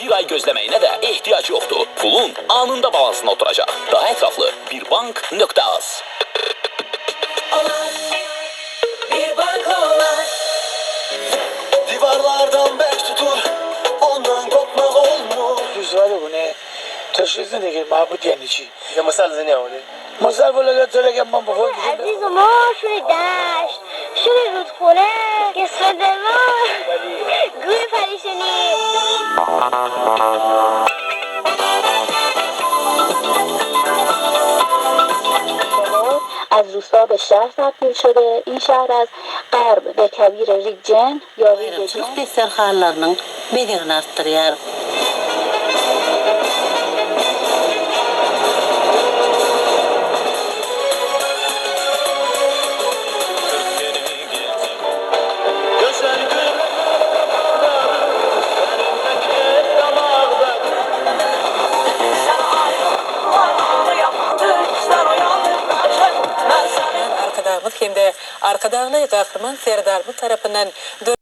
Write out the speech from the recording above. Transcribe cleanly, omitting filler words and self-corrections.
bir ay gözlemeyine de ihtiyaç yoktu. Pulun anında balansına oturacak. Daha etraflı birbank.az. Bir banka olan divarlardan bek tutur, ondan kopmak olmuş. Düz var ya bu ne? Teşhisine de gel Mahmut Yenici. Ya masal zene o ne? Masal böyle götürürken ben bu falan düşündüm. عزیز ما شوی دشت شوی رودخونه کسر دلار گوی پریشونی از روستا به شهر تبدیل شده. این شهر از غرب به کویر ریگجن یا ریگجن Ayrımçılık desterxanalarının bedeğini arttırıyor. Arkadağımız hem de Arkadağlı Kahraman Serdarımız tarafından